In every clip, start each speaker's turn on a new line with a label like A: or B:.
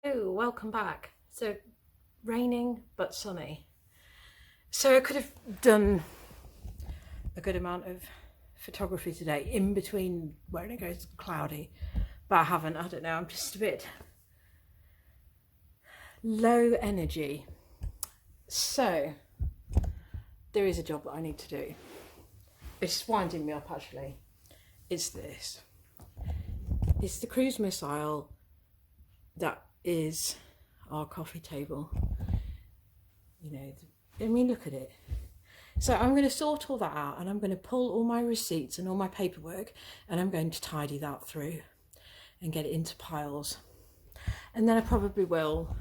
A: Oh, welcome back. So, raining but sunny. So I could have done a good amount of photography today in between when it goes cloudy, but I haven't. I don't know, I'm just a bit low energy. So there is a job that I need to do. It's winding me up actually. It's this. It's the cruise missile that is our coffee table. You know, I mean, look at it. So I'm going to sort all that out and I'm going to pull all my receipts and all my paperwork and I'm going to tidy that through and get it into piles. And then I probably will,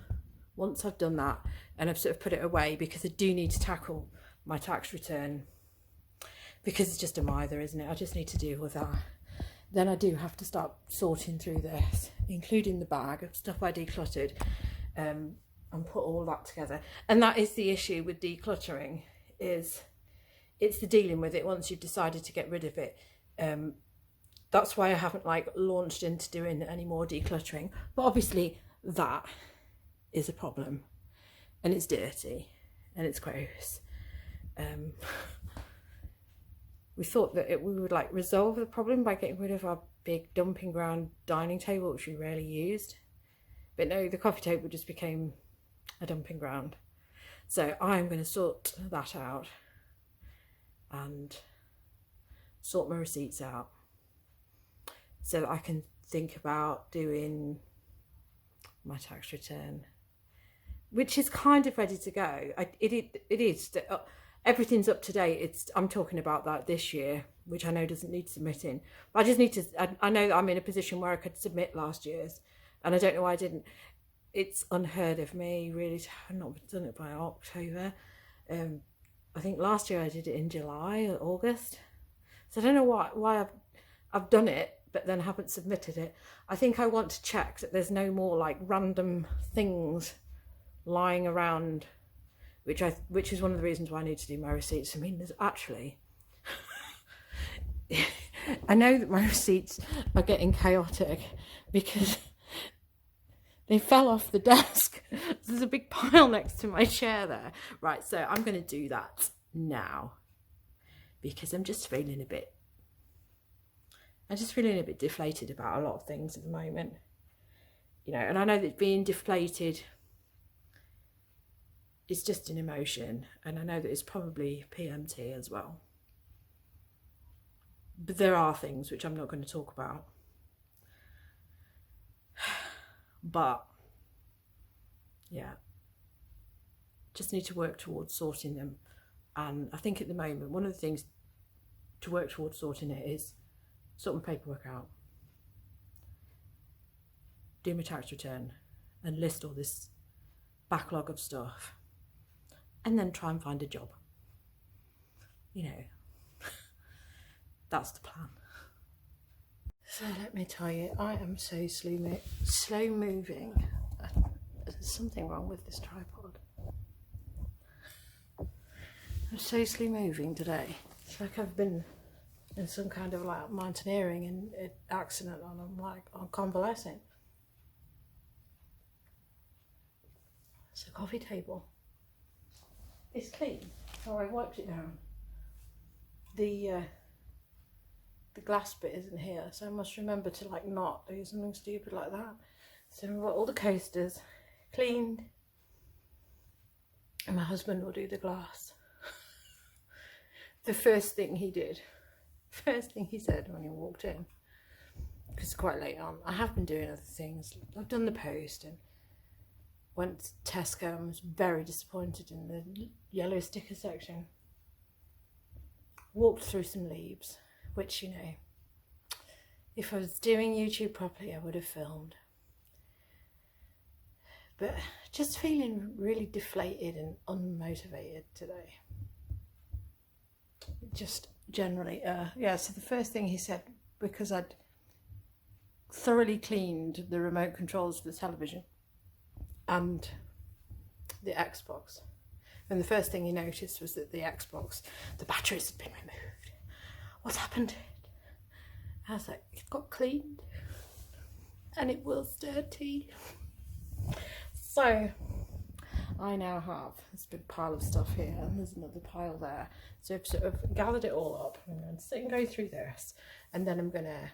A: once I've done that and I've sort of put it away, because I do need to tackle my tax return, because it's just a mither, isn't it? I just need to deal with that. Then I do have to start sorting through this, including the bag of stuff I decluttered, and put all that together. And that is the issue with decluttering, is it's the dealing with it once you've decided to get rid of it. That's why I haven't launched into doing any more decluttering. But obviously that is a problem, and it's dirty and it's gross. We thought that we would resolve the problem by getting rid of our big dumping ground dining table, which we rarely used. But no, the coffee table just became a dumping ground. So I'm going to sort that out and sort my receipts out so that I can think about doing my tax return, which is kind of ready to go. It is. Everything's up to date. I'm talking about that this year, which I know doesn't need submitting. But I just need to, I know that I'm in a position where I could submit last year's, and I don't know why I didn't. It's unheard of me, really, to have not done it by October. I think last year I did it in July or August. So I don't know why I've done it, but then haven't submitted it. I think I want to check that there's no more random things lying around, which is one of the reasons why I need to do my receipts. I mean, there's actually I know that my receipts are getting chaotic because they fell off the desk. There's a big pile next to my chair there. Right, so I'm going to do that now because I'm just feeling a bit deflated about a lot of things at the moment. You know, and I know that being deflated is just an emotion, and I know that it's probably PMT as well. But there are things which I'm not going to talk about. But yeah, just need to work towards sorting them. And I think at the moment, one of the things to work towards sorting it is sort my paperwork out, do my tax return, and list all this backlog of stuff, and then try and find a job. You know, that's the plan. So let me tell you, I am so slow moving. There's something wrong with this tripod. I'm so slow moving today. It's like I've been in some kind of mountaineering and accident, and I'm convalescing. It's a coffee table. It's clean. Oh, I wiped it down. The glass bit isn't here, so I must remember to not do something stupid like that. So we've got all the coasters cleaned, and my husband will do the glass. The first thing he said when he walked in, because it's quite late on, I have been doing other things. I've done the post and went to Tesco and was very disappointed in the yellow sticker section. Walked through some leaves, which, you know, if I was doing YouTube properly, I would have filmed. But just feeling really deflated and unmotivated today. Just generally, yeah, so the first thing he said, because I'd thoroughly cleaned the remote controls for the television and the Xbox, and the first thing he noticed was that the Xbox, the batteries had been removed. What's happened to it? I was like, it got cleaned and it was dirty. So I now have this big pile of stuff here, and there's another pile there. So I've sort of gathered it all up. I'm going to sit and go through this, and then I'm going to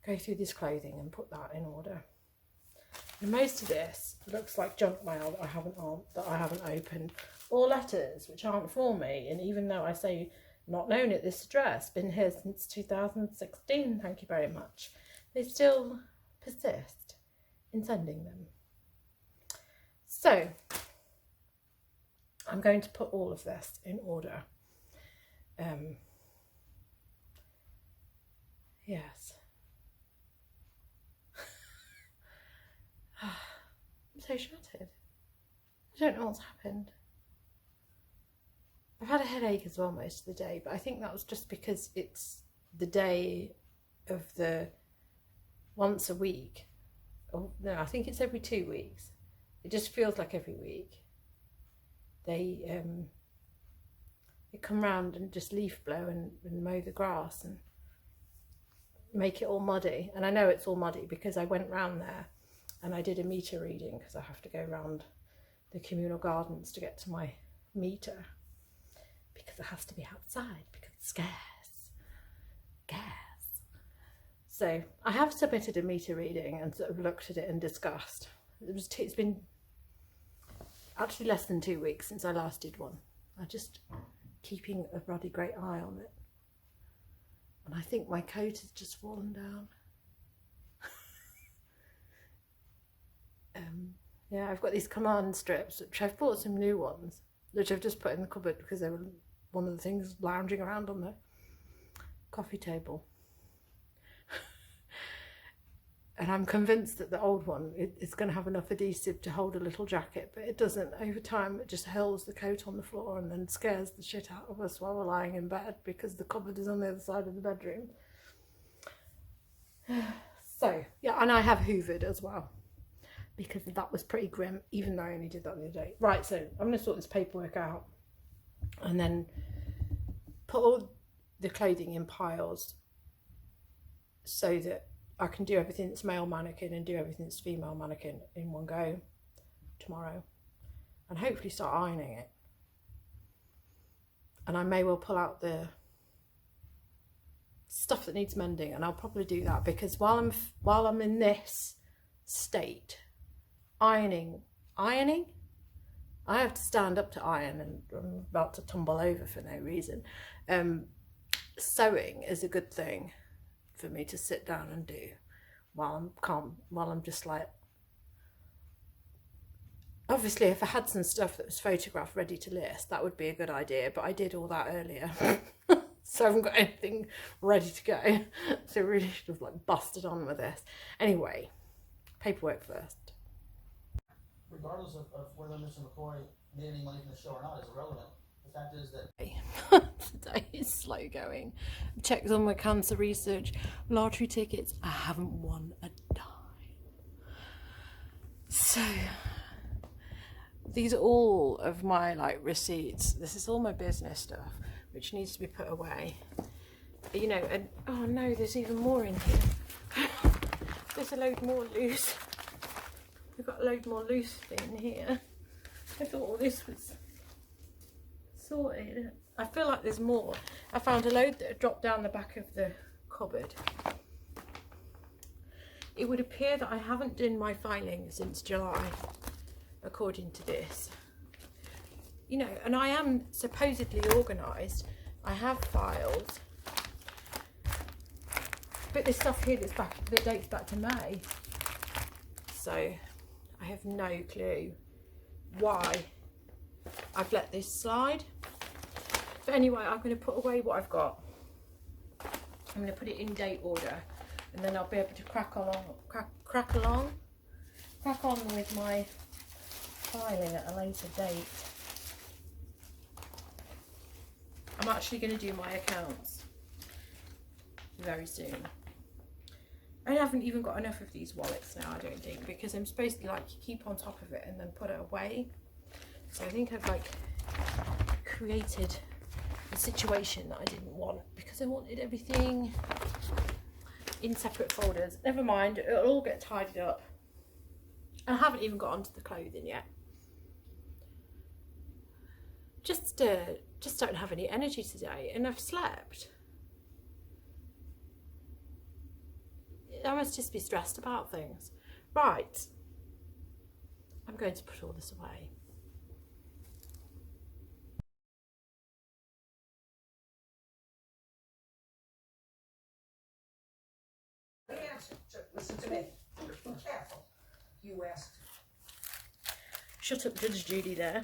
A: go through this clothing and put that in order. And most of this looks like junk mail that I haven't opened, or letters which aren't for me. And even though I say not known at this address, been here since 2016, thank you very much, they still persist in sending them. So I'm going to put all of this in order. Yes. I'm so shattered. I don't know what's happened. I've had a headache as well most of the day, but I think that was just because it's the day of the once a week. Oh no, I think it's every 2 weeks. It just feels like every week. They come round and just leaf blow and mow the grass and make it all muddy. And I know it's all muddy because I went round there and I did a meter reading, because I have to go round the communal gardens to get to my meter, because it has to be outside because it's scarce. Gas. So I have submitted a meter reading and sort of looked at it and discussed. It's been actually less than 2 weeks since I last did one. I'm just keeping a bloody great eye on it. And I think my coat has just fallen down. Yeah, I've got these command strips, which I've bought some new ones, which I've just put in the cupboard because they were one of the things lounging around on the coffee table. And I'm convinced that the old one is going to have enough adhesive to hold a little jacket, but it doesn't. Over time, it just hurls the coat on the floor and then scares the shit out of us while we're lying in bed, because the cupboard is on the other side of the bedroom. So, yeah, and I have hoovered as well, because that was pretty grim, even though I only did that the other day. Right, so I'm going to sort this paperwork out and then put all the clothing in piles so that I can do everything that's male mannequin and do everything that's female mannequin in one go tomorrow, and hopefully start ironing it. And I may well pull out the stuff that needs mending, and I'll probably do that, because while I'm in this state, ironing, I have to stand up to iron, and I'm about to tumble over for no reason. Sewing is a good thing for me to sit down and do while I'm calm, while I'm just like, obviously if I had some stuff that was photographed ready to list, that would be a good idea, but I did all that earlier. So I haven't got anything ready to go, so I really should have like busted on with this. Anyway, paperwork first.
B: Regardless of whether Mr. McCoy made any money from the show or not is irrelevant. The fact is that
A: today is slow going. I've checked on my cancer research, lottery tickets, I haven't won a dime. So these are all of my like receipts. This is all my business stuff, which needs to be put away. You know, and oh no, there's even more in here. There's a load more loose. We've got a load more loose in here. I thought all this was sorted. I feel like there's more. I found a load that had dropped down the back of the cupboard. It would appear that I haven't done my filing since July, according to this. You know, and I am supposedly organised. I have files. But there's stuff here that dates back to May. So I have no clue why I've let this slide. But anyway, I'm going to put away what I've got. I'm going to put it in date order, and then I'll be able to crack on with my filing at a later date. I'm actually going to do my accounts very soon. I haven't even got enough of these wallets now, I don't think, because I'm supposed to like keep on top of it and then put it away. So I think I've like created a situation that I didn't want, because I wanted everything in separate folders. Never mind, it'll all get tidied up I haven't even got onto the clothing yet. Just don't have any energy today, and I've slept. I must just be stressed about things. Right, I'm going to put all this away.
C: Listen to me. Be careful. You asked.
A: Shut up, Judge Judy there.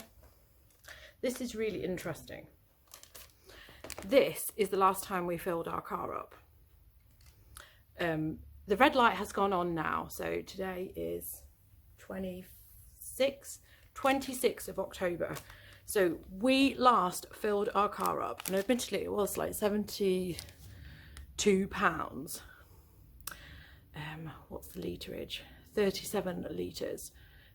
A: This is really interesting. This is the last time we filled our car up. The red light has gone on now, so today is 26th of October. So we last filled our car up, and admittedly it was like £72. What's the litrage? 37 litres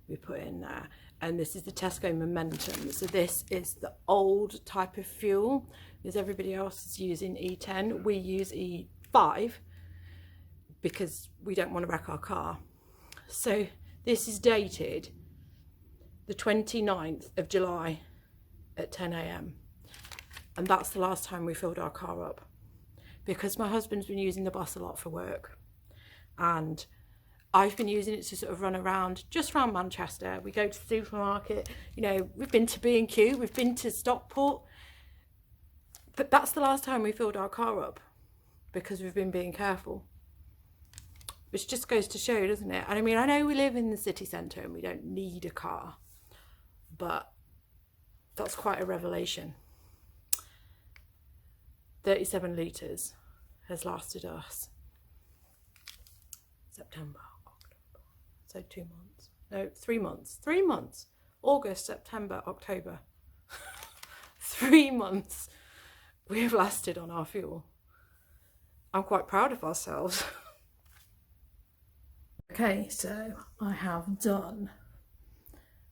A: we put in there, and this is the Tesco Momentum. So this is the old type of fuel, because everybody else is using E10. We use E5 because we don't want to wreck our car. So this is dated the 29th of July at 10 AM, and that's the last time we filled our car up, because my husband's been using the bus a lot for work, and I've been using it to sort of run around, just around Manchester. We go to the supermarket, you know, we've been to B&Q, we've been to Stockport, but that's the last time we filled our car up, because we've been being careful. Which just goes to show, doesn't it? And I mean, I know we live in the city centre and we don't need a car, but that's quite a revelation. 37 litres has lasted us September, October, so 2 months, no, 3 months, 3 months, August, September, October, 3 months we have lasted on our fuel. I'm quite proud of ourselves. Okay, so I have done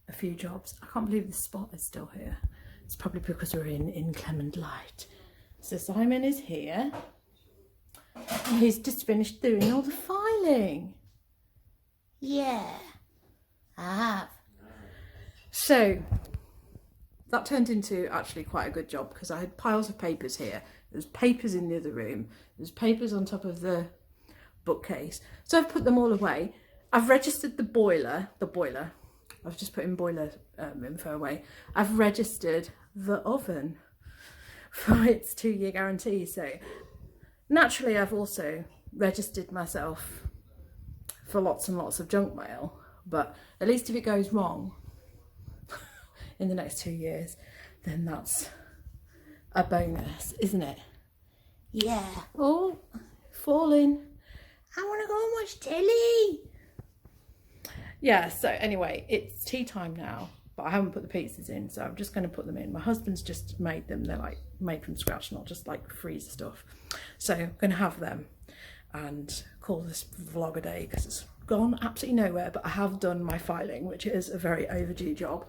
A: a few jobs. I can't believe the spot is still here. It's probably because we're in inclement light. So Simon is here. And he's just finished doing all the filing. Yeah, I have. So that turned into actually quite a good job, because I had piles of papers here. There's papers in the other room. There's papers on top of the bookcase. So I've put them all away. I've registered the boiler. I've just put in boiler info away. I've registered the oven for its 2-year guarantee. So naturally I've also registered myself for lots and lots of junk mail, but at least if it goes wrong in the next 2 years, then that's a bonus, isn't it? Yeah. Oh, falling. I want to go and watch telly. Yeah, so anyway, it's tea time now, but I haven't put the pizzas in, so I'm just going to put them in. My husband's just made them. They're like made from scratch, not just like freezer stuff. So I'm going to have them and call this vlog a day, because it's gone absolutely nowhere, but I have done my filing, which is a very overdue job.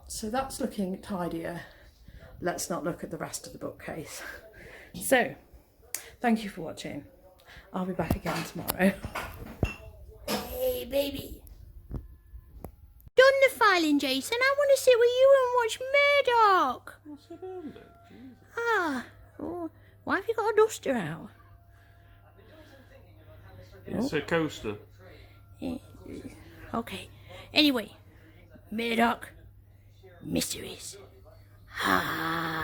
A: So that's looking tidier. Let's not look at the rest of the bookcase. So thank you for watching. I'll be back again tomorrow. Hey, baby. Done the filing, Jason. I want to sit with you and watch Murdoch.
D: What's it on then?
A: Ah, oh, why have you got a duster out?
D: It's a coaster.
A: Okay. Anyway, Murdoch Mysteries. Ah.